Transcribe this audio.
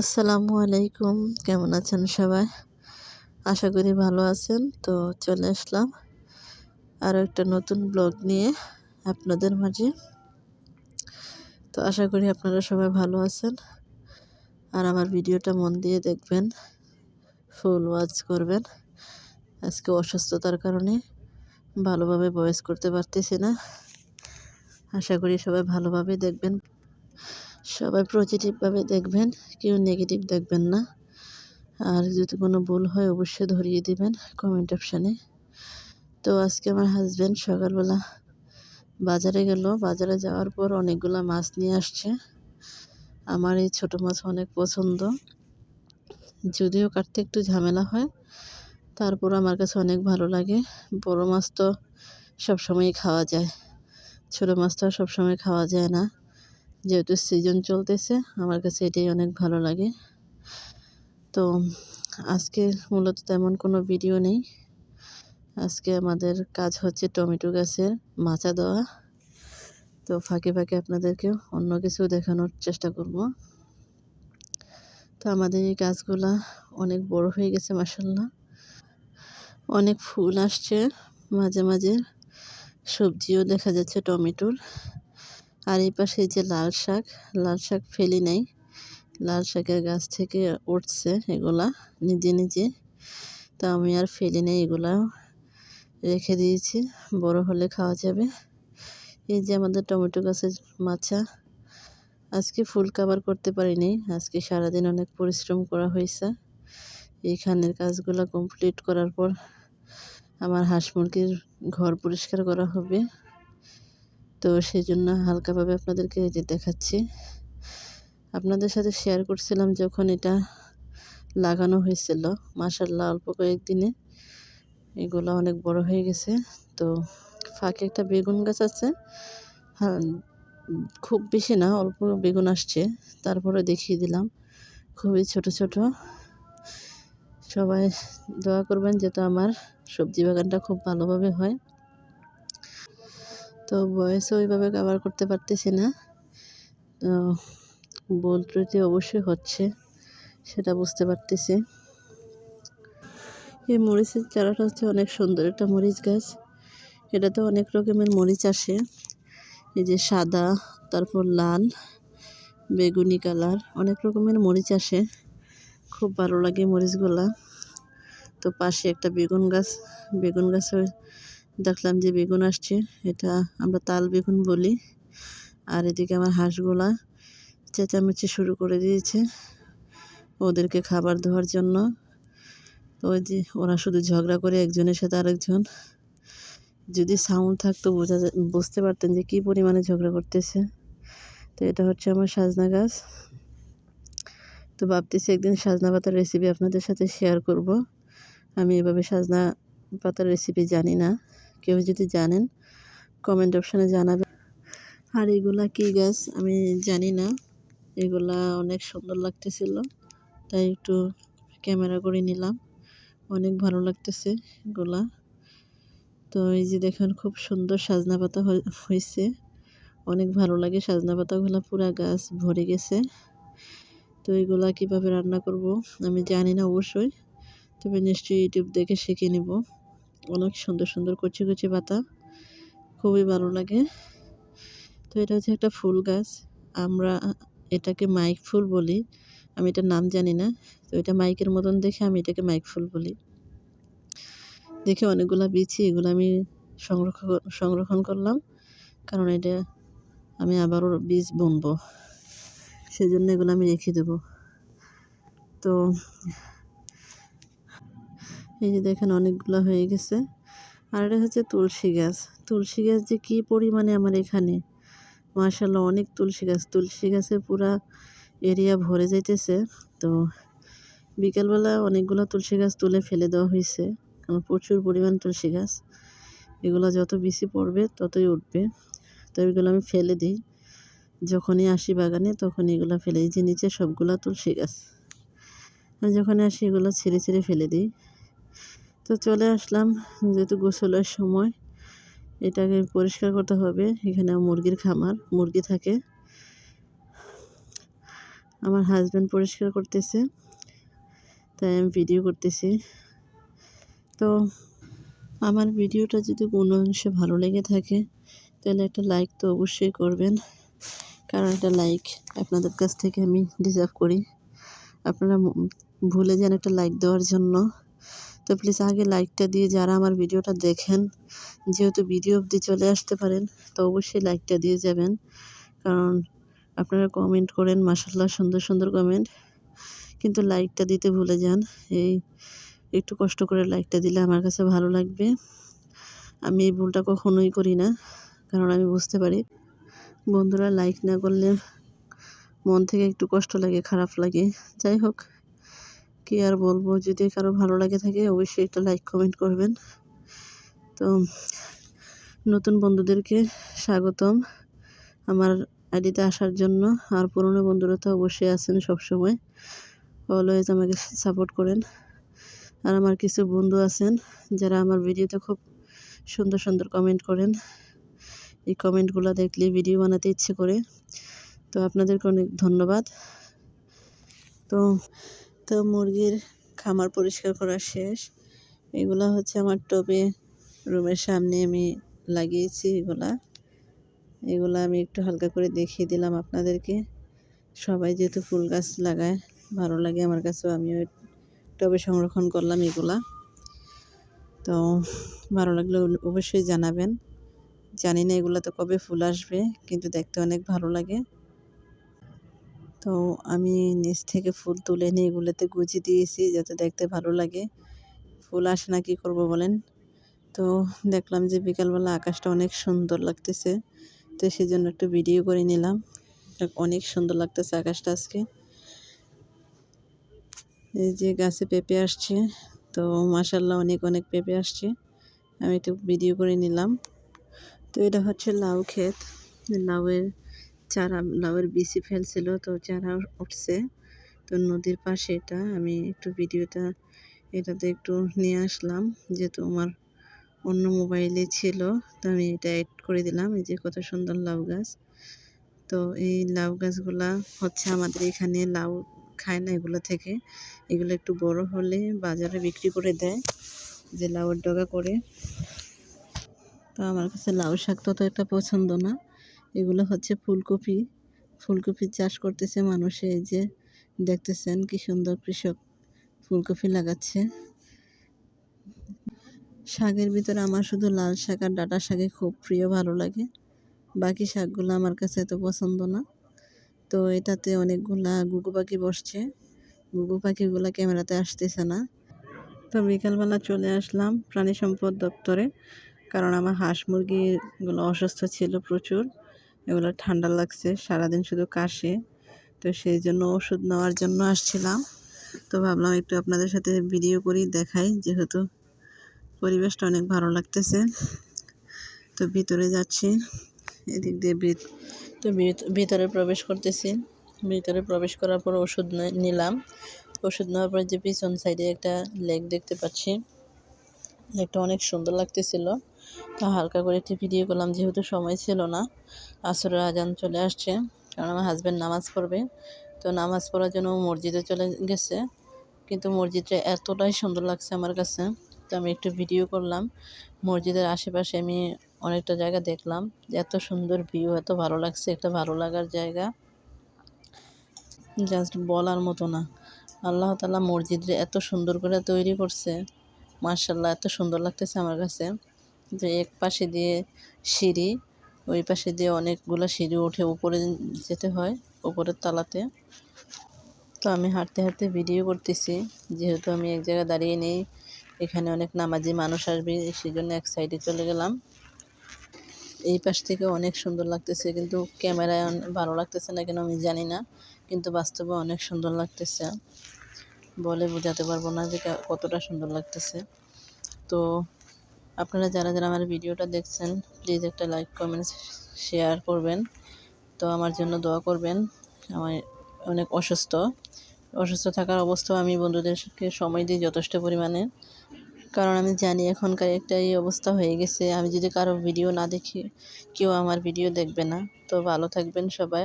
আসসালামু আলাইকুম। কেমন আছেন সবাই? আশা করি ভালো আছেন। তো চলে আসলাম আরও একটা নতুন ব্লগ নিয়ে আপনাদের মাঝে। তো আশা করি আপনারা সবাই ভালো আছেন। আর আমার ভিডিওটা মন দিয়ে দেখবেন, ফুল ওয়াচ করবেন। আজকে অসুস্থতার কারণে ভালোভাবে ভয়েস করতে পারতেছি না। আশা করি সবাই ভালোভাবে দেখবেন, সবাই পজিটিভভাবে দেখবেন, কেউ নেগেটিভ দেখবেন না। আর যদি কোনো ভুল হয় অবশ্যই ধরিয়ে দিবেন কমেন্ট অপশানে। তো আজকে আমার হাজব্যান্ড সকালবেলা বাজারে গেল। বাজারে যাওয়ার পর অনেকগুলা মাছ নিয়ে আসছে। আমার এই ছোট মাছ অনেক পছন্দ, যদিও কাটতে একটু ঝামেলা হয়, তারপর আমার কাছে অনেক ভালো লাগে। বড় মাছ তো সবসময়ই খাওয়া যায়, ছোট মাছ তো সবসময় খাওয়া যায় না। যেহেতু সিজন চলতেছে, আমার কাছে এটাই অনেক ভালো লাগে। তো আজকে মূলত তেমন কোনো ভিডিও নেই। আজকে আমাদের কাজ হচ্ছে টমেটো গাছের মাচা দেওয়া। তো ফাঁকে ফাঁকে আপনাদেরকেও অন্য কিছু দেখানোর চেষ্টা করব। তো আমাদের এই গাছগুলা অনেক বড় হয়ে গেছে মাশাআল্লাহ, অনেক ফুল আসছে, মাঝে মাঝে সবজিও দেখা যাচ্ছে টমেটোর। আর এই পাশে যে লাল শাক ফেলি নাই, লাল শাকের গাছ থেকে উঠছে এগুলা নিজে নিজে। তো আমি আর ফেলি নাই, এগুলা রেখে দিয়েছি, বড় হলে খাওয়া যাবে। এই যে আমাদের টমেটো গাছের মাচা, আজকে ফুল কভার করতে পারিনি। আজকে সারাদিন অনেক পরিশ্রম করা হয়েছে। এইখানের কাজগুলো কমপ্লিট করার পর আমার হাঁস মুরগির ঘর পরিষ্কার করা হবে। তো সেই জন্য হালকাভাবে আপনাদেরকে এই যে দেখাচ্ছি। আপনাদের সাথে শেয়ার করছিলাম যখন এটা লাগানো হয়েছিল, মাশাআল্লাহ অল্প কয়েকদিনে এগুলো অনেক বড় হয়ে গেছে। তো ফাঁকে একটা বেগুন গাছ আছে, হ্যাঁ খুব বেশি না, অল্প বেগুন আসছে, তারপরে দেখিয়ে দিলাম, খুবই ছোট ছোট। সবাই দোয়া করবেন যাতে আমার সবজি বাগানটা খুব ভালোভাবে হয়। তো ভয়েসও ওইভাবে কভার করতে পারতেছি না, তো ভুল ত্রুটি অবশ্যই হচ্ছে, সেটা বুঝতে পারতেছি। এই মরিচের চারাটা হচ্ছে অনেক সুন্দর একটা মরিচ গাছ। এটাতে অনেক রকমের মরিচ আসে, এই যে সাদা, তারপর লাল, বেগুনি কালার, অনেক রকমের মরিচ আসে, খুব ভালো লাগে মরিচগুলা। তো পাশে একটা বেগুন গাছে দেখলাম যে বেগুন আসছে, এটা আমরা তাল বেগুন বলি। আর এদিকে আমার হাঁসগুলা চেঁচামেচি শুরু করে দিয়েছে ওদেরকে খাবার দেওয়ার জন্য। তো ওই যে ওরা শুধু ঝগড়া করে একজনের সাথে আরেকজন, যদি সাউন্ড থাকতো বুঝতে পারতেন যে কী পরিমাণে ঝগড়া করতেছে। তো এটা হচ্ছে আমার সাজনা গাছ। তো ভাবতেছি একদিন সাজনা পাতার রেসিপি আপনাদের সাথে শেয়ার করব। আমি এভাবে সাজনা পাতার রেসিপি জানি না, কেউ যদি জানেন কমেন্ট অপশানে জানাবেন। আর এগুলা কী গাছ আমি জানি না, এগুলা অনেক সুন্দর লাগতেছিল, তাই একটু ক্যামেরা করে নিলাম, অনেক ভালো লাগতেছে এগুলা। তো এই যে দেখেন খুব সুন্দর সাজনা পাতা হয়েছে, অনেক ভালো লাগে। সাজনা পাতাগুলো পুরা গাছ ভরে গেছে। তো এগুলা কীভাবে রান্না করব আমি জানি না অবশ্যই, তবে নিশ্চয়ই ইউটিউব দেখে শিখে নেব। অনেক সুন্দর সুন্দর কচি কচি পাতা, খুবই ভালো লাগে। তো এটা হচ্ছে একটা ফুল গাছ, আমরা এটাকে মাইক ফুল বলি, আমি এটার নাম জানি না। তো এটা মাইকের মতন দেখে আমি এটাকে মাইক ফুল বলি। দেখে অনেকগুলা বিচি, এগুলো আমি সংরক্ষণ করলাম, কারণ এটা আমি আবারও বীজ বুনবো, সেজন্য এগুলো আমি রেখে দেব। তো এই যে দেখেন অনেকগুলো হয়ে গেছে। আর এটা হচ্ছে তুলসী গাছ। তুলসী গাছ যে কী পরিমাণে আমার এখানে, মাশাআল্লাহ অনেক তুলসী গাছে পুরা এরিয়া ভরে যাইতেছে। তো বিকেলবেলা অনেকগুলো তুলসী গাছ তুলে ফেলে দেওয়া হয়েছে, কারণ প্রচুর পরিমাণ তুলসী গাছ, এগুলো যত বেশি পড়বে ততই উঠবে। তো এগুলো আমি ফেলে দিই, যখনই আসি বাগানে তখনই এগুলো ফেলে দিই। যে নিচে সবগুলো তুলসী গাছ, যখনই আসি এগুলো ছেড়ে ছেড়ে ফেলে দিই। তো চলে আসলাম, যেহেতু গোসলের সময় এটাকে পরিষ্কার করতে হবে। এখানে মুরগির খামার, মুরগি থাকে। আমার হাজব্যান্ড পরিষ্কার করতেছে, তাই আমি ভিডিও করতেছি। তো আমার ভিডিওটা যদি কোনো অংশে ভালো লেগে থাকে তাহলে একটা লাইক তো অবশ্যই করবেন, কারণ একটা লাইক আপনাদের কাছ থেকে আমি ডিজার্ভ করি। আপনারা ভুলে যান একটা লাইক দেওয়ার জন্য। তো প্লিজ আগে লাইকটা দিয়ে যারা আমার ভিডিওটা দেখেন, যেহেতু ভিডিও অবধি চলে আসতে পারেন, তো অবশ্যই লাইকটা দিয়ে যাবেন। কারণ আপনারা কমেন্ট করেন মাশাআল্লাহ, সুন্দর সুন্দর কমেন্ট, কিন্তু লাইকটা দিতে ভুলে যান। এই একটু কষ্ট করে লাইকটা দিলে আমার কাছে ভালো লাগবে। আমি এই ভুলটা কখনোই করি না, কারণ আমি বুঝতে পারি বন্ধুরা লাইক না করলে মন থেকে একটু কষ্ট লাগে, খারাপ লাগে। যাই হোক, কি আর বলবো, যদি কারো ভালো লাগে থাকে অবশ্যই একটা লাইক কমেন্ট করবেন। তো নতুন বন্ধুদেরকে স্বাগতম আমার আইডিতে আসার জন্য। আর পুরনো বন্ধুরা তো অবশ্যই আছেন, সবসময় অলওয়েজ আমাকে সাপোর্ট করেন। আর আমার কিছু বন্ধু আছেন যারা আমার ভিডিওতে খুব সুন্দর সুন্দর কমেন্ট করেন। এই কমেন্টগুলো দেখলে ভিডিও বানাতে ইচ্ছে করে। তো আপনাদেরকে অনেক ধন্যবাদ। তো তো মুরগির খামার পরিষ্কার করা শেষ। এগুলা হচ্ছে আমার টবে রুমের সামনে আমি লাগিয়েছি। এগুলা আমি একটু হালকা করে দেখিয়ে দিলাম আপনাদেরকে। সবাই যেহেতু ফুল গাছ লাগায়, ভালো লাগে আমার কাছেও, আমিও টবে সংরক্ষণ করলাম এগুলা। তো ভালো লাগলে অবশ্যই জানাবেন। জানি না এগুলাতে কবে ফুল আসবে, কিন্তু দেখতে অনেক ভালো লাগে। তো আমি নিচ থেকে ফুল তুলে নিয়ে এগুলোতে গুজি দিয়েছি যাতে দেখতে ভালো লাগে। ফুল আসে না, কি করব বলেন। তো দেখলাম যে বিকালবেলা আকাশটা অনেক সুন্দর লাগতেছে, তো সেই জন্য একটু ভিডিও করে নিলাম। অনেক সুন্দর লাগতেছে আকাশটা আজকে। এই যে গাছে পেঁপে আসছে, তো মাশাআল্লাহ অনেক অনেক পেঁপে আসছে। আমি একটু ভিডিও করে নিলাম। তো এটা হচ্ছে লাউ ক্ষেত। লাউয়ের বিচি ফেলছিল, তো চারা উঠছে। তো নদীর পাশে এটা, আমি একটু এটাতে একটু নিয়ে আসলাম, যেহেতু আমার অন্য মোবাইলে ছিল, তো আমি এটা অ্যাড করে দিলাম। এই যে কত সুন্দর লাউ গাছ। তো এই লাউ গাছগুলা হচ্ছে আমাদের এখানে লাউ খায় না এগুলো থেকে। এগুলো একটু বড় হলে বাজারে বিক্রি করে দেয়, যে লাউয়ের ডগা করে। তো আমার কাছে লাউ শাক তত একটা পছন্দ না। এগুলো হচ্ছে ফুলকপি চাষ করতেছে মানুষে। এই যে দেখতেছেন কি সুন্দর কৃষক ফুলকপি লাগাচ্ছে। শাকের ভিতরে আমার শুধু লাল শাক আর ডাঁটা শাকে খুব প্রিয়, ভালো লাগে। বাকি শাকগুলো আমার কাছে এত পছন্দ না। তো এটাতে অনেকগুলা ঘুঘু পাখি বসছে। ঘুঘু পাখিগুলা ক্যামেরাতে আসতেছে না। তো বিকালবেলা চলে আসলাম প্রাণী সম্পদ দপ্তরে, কারণ আমার হাঁস মুরগিগুলো অসুস্থ ছিল প্রচুর। এগুলো ঠান্ডা লাগছে, সারাদিন শুধু কাশে। তো সেই জন্য ওষুধ নেওয়ার জন্য আসছিলাম। তো ভাবলাম একটু আপনাদের সাথে ভিডিও করি, দেখাই, যেহেতু পরিবেশটা অনেক ভালো লাগতেছে। তো ভিতরে যাচ্ছি, এদিক দিয়ে ভিতরে প্রবেশ করতেছি। ভিতরে প্রবেশ করার পর ওষুধ নিলাম। ওষুধ নেওয়ার পর যে পিছন সাইডে একটা লেক দেখতে পাচ্ছি, লেকটা অনেক সুন্দর লাগতেছিল। তো হালকা করে একটি ভিডিও করলাম, যেহেতু সময় ছিল না। আসরের আজান চলে আসছে, কারণ আমার হাজব্যান্ড নামাজ পড়বে। তো নামাজ পড়ার জন্য মসজিদে চলে গেছে, কিন্তু মসজিদটা এতটাই সুন্দর লাগছে আমার কাছে, তো আমি একটু ভিডিও করলাম। মসজিদের আশেপাশে আমি অনেকটা জায়গা দেখলাম, এত সুন্দর ভিউ, এত ভালো লাগছে, একটা ভালো লাগার জায়গা, জাস্ট বলার মতো না। আল্লাহ তাআলা মসজিদে এত সুন্দর করে তৈরি করছে, মাশাআল্লাহ, এত সুন্দর লাগতেছে আমার কাছে। যে এক পাশে দিয়ে সিঁড়ি, ওই পাশে দিয়ে অনেকগুলো সিঁড়ি উঠে উপরে যেতে হয়, উপরের তলাতে। তো আমি হাঁটতে হাঁটতে ভিডিও করতেছি, যেহেতু আমি এক জায়গায় দাঁড়িয়ে নেই, এখানে অনেক নামাজি মানুষ আসবে, সেই জন্য এক সাইডে চলে গেলাম। এই পাশ থেকে অনেক সুন্দর লাগতেছে, কিন্তু ক্যামেরায় ভালো লাগতেছে না কেন আমি জানি না, কিন্তু বাস্তবে অনেক সুন্দর লাগতেছে, বলে বোঝাতে পারবো না যে কতটা সুন্দর লাগতেছে। তো আপনারা যারা যারা আমার ভিডিওটা দেখছেন, প্লিজ একটা লাইক কমেন্ট শেয়ার করবেন। তো আমার জন্য দোয়া করবেন। আমি অনেক অসুস্থ থাকার অবস্থাও আমি বন্ধুদেরকে সময় দিই যথেষ্ট পরিমাণে, কারণ আমি জানি এখনকার একটা এই অবস্থা হয়ে গেছে, আমি যদি কারো ভিডিও না দেখি কেউ আমার ভিডিও দেখবে না। তো ভালো থাকবেন সবাই।